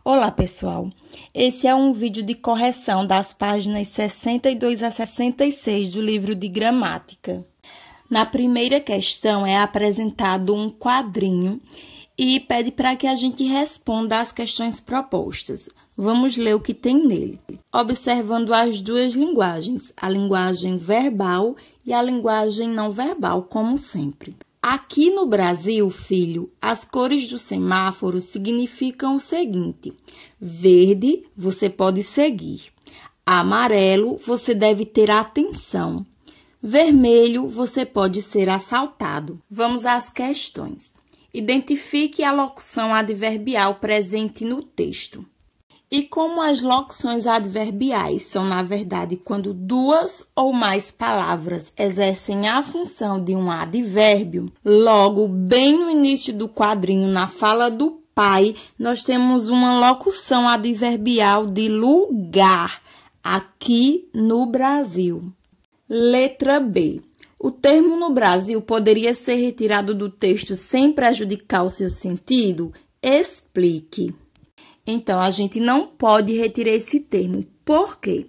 Olá, pessoal! Esse é um vídeo de correção das páginas 62 a 66 do livro de gramática. Na primeira questão é apresentado um quadrinho e pede para que a gente responda às questões propostas. Vamos ler o que tem nele, observando as duas linguagens, a linguagem verbal e a linguagem não verbal, como sempre. Aqui no Brasil, filho, as cores do semáforo significam o seguinte: verde, você pode seguir. Amarelo, você deve ter atenção. Vermelho, você pode ser assaltado. Vamos às questões. Identifique a locução adverbial presente no texto. E como as locuções adverbiais são, na verdade, quando duas ou mais palavras exercem a função de um advérbio, logo, bem no início do quadrinho, na fala do pai, nós temos uma locução adverbial de lugar, aqui no Brasil. Letra B. O termo no Brasil poderia ser retirado do texto sem prejudicar o seu sentido? Explique. Então, a gente não pode retirar esse termo. Por quê?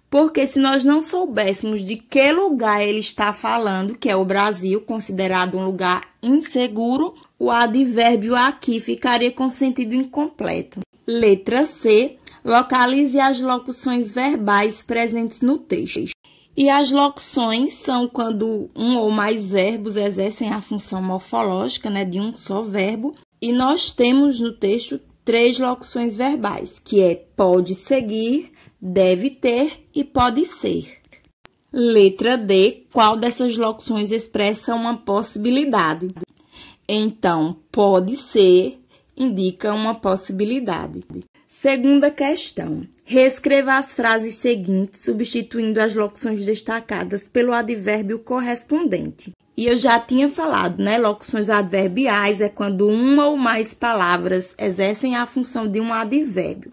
Porque se nós não soubéssemos de que lugar ele está falando, que é o Brasil, considerado um lugar inseguro, o advérbio aqui ficaria com sentido incompleto. Letra C. Localize as locuções verbais presentes no texto. E as locuções são quando um ou mais verbos exercem a função morfológica, de um só verbo. E nós temos no texto 3 locuções verbais, que é pode seguir, deve ter e pode ser. Letra D. Qual dessas locuções expressa uma possibilidade? Então, pode ser indica uma possibilidade. Segunda questão. Reescreva as frases seguintes, substituindo as locuções destacadas pelo advérbio correspondente. E eu já tinha falado, locuções adverbiais é quando uma ou mais palavras exercem a função de um advérbio.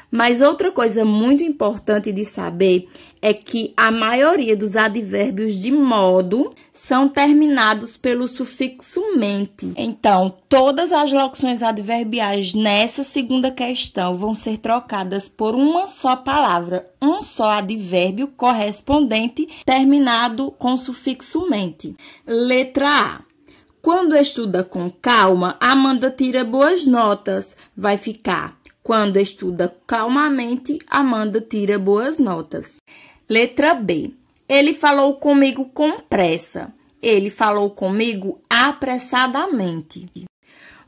Mas outra coisa muito importante de saber é que a maioria dos advérbios de modo são terminados pelo sufixo mente. Então, todas as locuções adverbiais nessa segunda questão vão ser trocadas por uma só palavra, um só advérbio correspondente terminado com sufixo mente. Letra A. Quando estuda com calma, Amanda tira boas notas. Vai ficar: quando estuda calmamente, Amanda tira boas notas. Letra B. Ele falou comigo com pressa. Ele falou comigo apressadamente.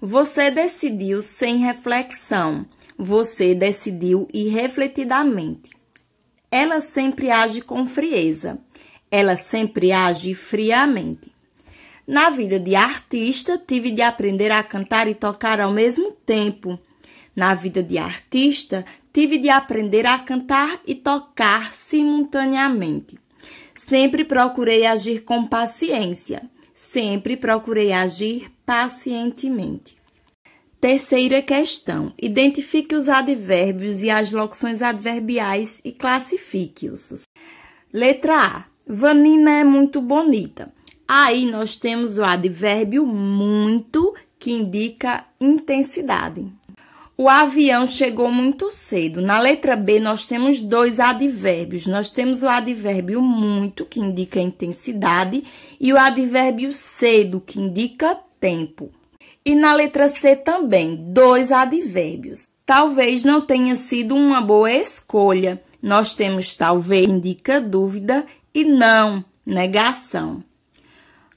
Você decidiu sem reflexão. Você decidiu irrefletidamente. Ela sempre age com frieza. Ela sempre age friamente. Na vida de artista, tive de aprender a cantar e tocar ao mesmo tempo. Na vida de artista, tive de aprender a cantar e tocar simultaneamente. Sempre procurei agir com paciência. Sempre procurei agir pacientemente. Terceira questão. Identifique os advérbios e as locuções adverbiais e classifique-os. Letra A. Vanina é muito bonita. Aí nós temos o advérbio muito, que indica intensidade. O avião chegou muito cedo. Na letra B, nós temos 2 advérbios. Nós temos o advérbio muito, que indica intensidade, e o advérbio cedo, que indica tempo. E na letra C também, 2 advérbios. Talvez não tenha sido uma boa escolha. Nós temos talvez, indica dúvida, e não, negação.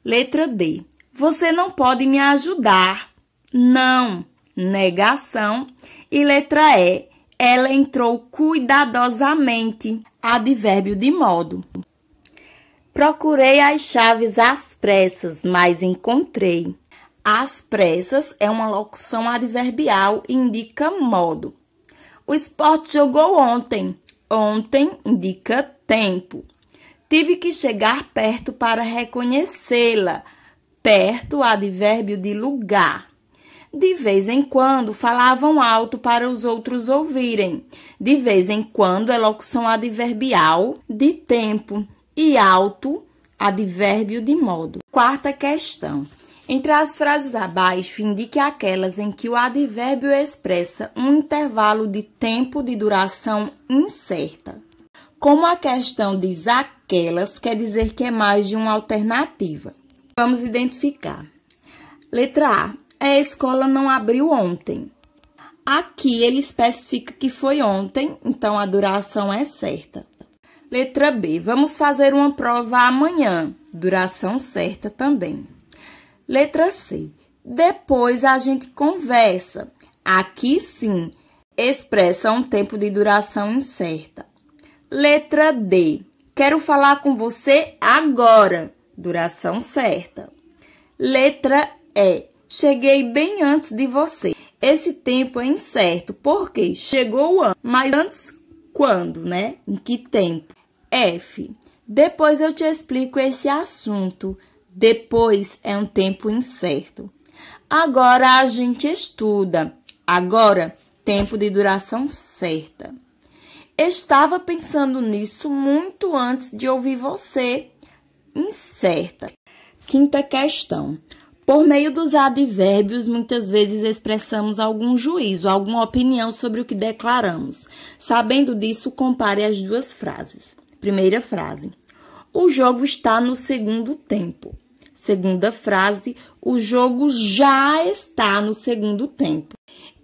Letra D. Você não pode me ajudar. Não, negação. E letra E. Ela entrou cuidadosamente. Advérbio de modo. Procurei as chaves às pressas, mas encontrei. Às pressas é uma locução adverbial e indica modo. O esporte jogou ontem. Ontem indica tempo. Tive que chegar perto para reconhecê-la. Perto, advérbio de lugar. De vez em quando, falavam alto para os outros ouvirem. De vez em quando, é locução adverbial de tempo. E alto, advérbio de modo. Quarta questão. Entre as frases abaixo, indique aquelas em que o advérbio expressa um intervalo de tempo de duração incerta. Como a questão diz aquelas, quer dizer que é mais de uma alternativa. Vamos identificar. Letra A. A escola não abriu ontem. Aqui ele especifica que foi ontem, então a duração é certa. Letra B. Vamos fazer uma prova amanhã. Duração certa também. Letra C. Depois a gente conversa. Aqui sim, expressa um tempo de duração incerta. Letra D. Quero falar com você agora. Duração certa. Letra E. Cheguei bem antes de você. Esse tempo é incerto, porque chegou antes. Mas antes quando, né? Em que tempo? F. Depois eu te explico esse assunto. Depois é um tempo incerto. Agora a gente estuda. Agora, tempo de duração certa. Estava pensando nisso muito antes de ouvir você. Incerta. Quinta questão. Por meio dos advérbios, muitas vezes expressamos algum juízo, alguma opinião sobre o que declaramos. Sabendo disso, compare as duas frases. Primeira frase. O jogo está no segundo tempo. Segunda frase, o jogo já está no segundo tempo.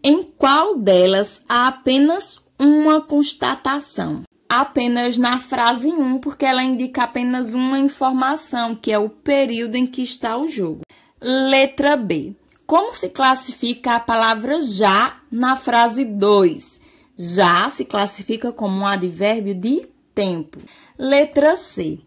Em qual delas há apenas uma constatação? Apenas na frase 1, porque ela indica apenas uma informação, que é o período em que está o jogo. Letra B. Como se classifica a palavra já na frase 2? Já se classifica como um advérbio de tempo. Letra C.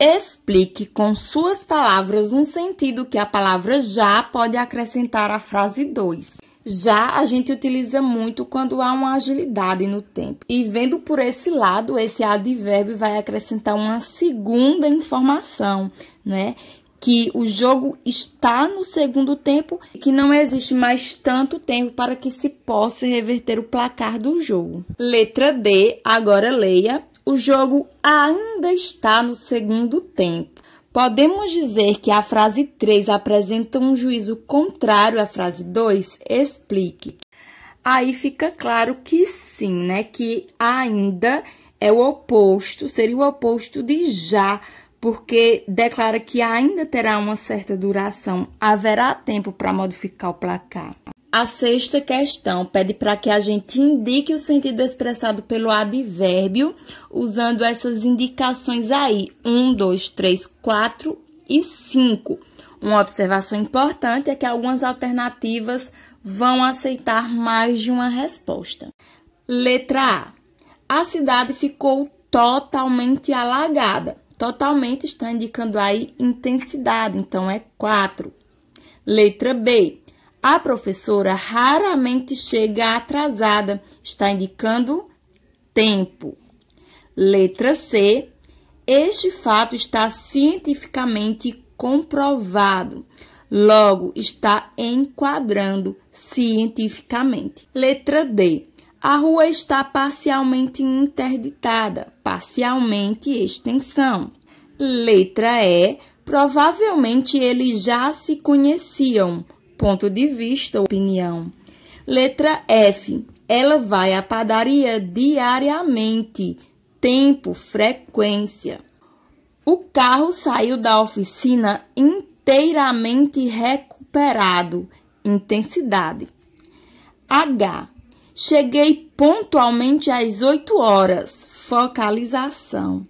Explique com suas palavras um sentido que a palavra já pode acrescentar à frase 2. Já a gente utiliza muito quando há uma agilidade no tempo. E vendo por esse lado, esse advérbio vai acrescentar uma segunda informação, né? Que o jogo está no segundo tempo e que não existe mais tanto tempo para que se possa reverter o placar do jogo. Letra D, agora leia. O jogo ainda está no segundo tempo. Podemos dizer que a frase 3 apresenta um juízo contrário à frase 2? Explique. Aí fica claro que sim, né? Que ainda é o oposto, seria o oposto de já, porque declara que ainda terá uma certa duração, haverá tempo para modificar o placar. A sexta questão pede para que a gente indique o sentido expressado pelo advérbio, usando essas indicações aí, 1, 2, 3, 4 e 5. Uma observação importante é que algumas alternativas vão aceitar mais de uma resposta. Letra A. A cidade ficou totalmente alagada. Totalmente está indicando aí intensidade, então é 4. Letra B. A professora raramente chega atrasada, está indicando tempo. Letra C. Este fato está cientificamente comprovado, logo está enquadrando cientificamente. Letra D. A rua está parcialmente interditada, parcialmente extensão. Letra E. Provavelmente eles já se conheciam. Ponto de vista, opinião. Letra F. Ela vai à padaria diariamente. Tempo, frequência. O carro saiu da oficina inteiramente recuperado. Intensidade. H. Cheguei pontualmente às 8 horas. Focalização.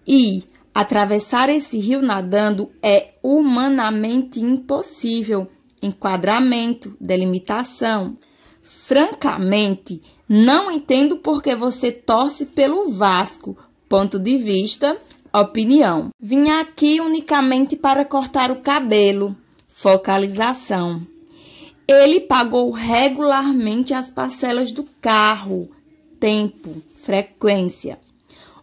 I. Atravessar esse rio nadando é humanamente impossível. Enquadramento, delimitação. Francamente, não entendo por que você torce pelo Vasco. Ponto de vista, opinião. Vim aqui unicamente para cortar o cabelo. Focalização. Ele pagou regularmente as parcelas do carro. Tempo, frequência.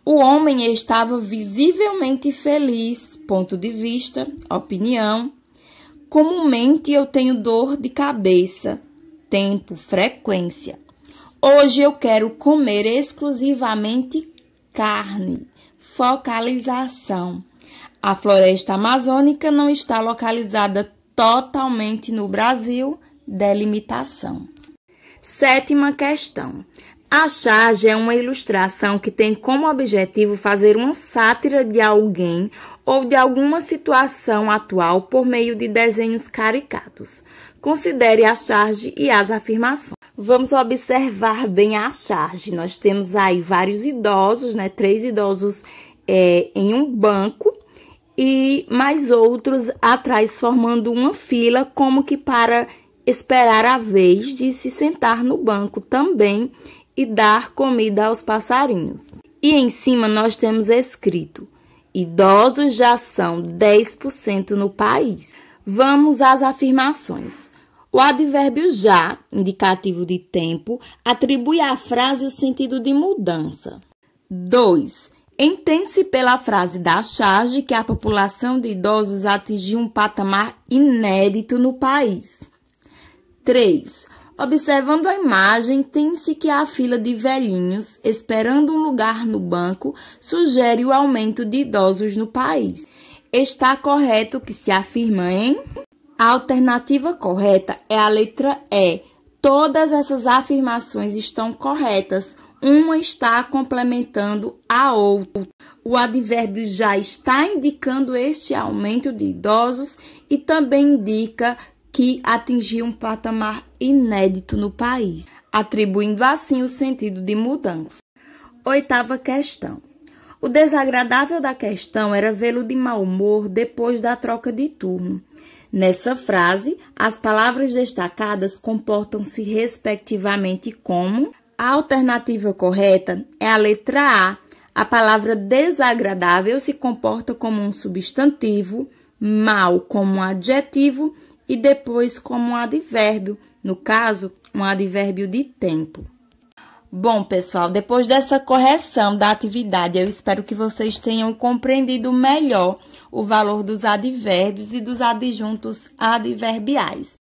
O homem estava visivelmente feliz. Ponto de vista, opinião. Comumente eu tenho dor de cabeça. Tempo, frequência. Hoje eu quero comer exclusivamente carne. Focalização. A floresta amazônica não está localizada totalmente no Brasil, delimitação. 7ª questão. A charge é uma ilustração que tem como objetivo fazer uma sátira de alguém ou de alguma situação atual por meio de desenhos caricatos. Considere a charge e as afirmações. Vamos observar bem a charge. Nós temos aí vários idosos, 3 idosos em um banco e mais outros atrás formando uma fila, como que para esperar a vez de se sentar no banco também e dar comida aos passarinhos. E em cima nós temos escrito: idosos já são 10% no país. Vamos às afirmações. O advérbio já, indicativo de tempo, atribui à frase o sentido de mudança. 2. Entende-se pela frase da charge que a população de idosos atingiu um patamar inédito no país. 3. Observando a imagem, tem-se que a fila de velhinhos esperando um lugar no banco sugere o aumento de idosos no país. Está correto que se afirma em... A alternativa correta é a letra E. Todas essas afirmações estão corretas. Uma está complementando a outra. O advérbio já está indicando este aumento de idosos e também indica que atingiu um patamar inédito no país, atribuindo assim o sentido de mudança. 8ª questão. O desagradável da questão era vê-lo de mau humor depois da troca de turno. Nessa frase, as palavras destacadas comportam-se respectivamente como... A alternativa correta é a letra A. A palavra desagradável se comporta como um substantivo, mal como um adjetivo e depois como um advérbio, no caso, um advérbio de tempo. Bom, pessoal, depois dessa correção da atividade, eu espero que vocês tenham compreendido melhor o valor dos advérbios e dos adjuntos adverbiais.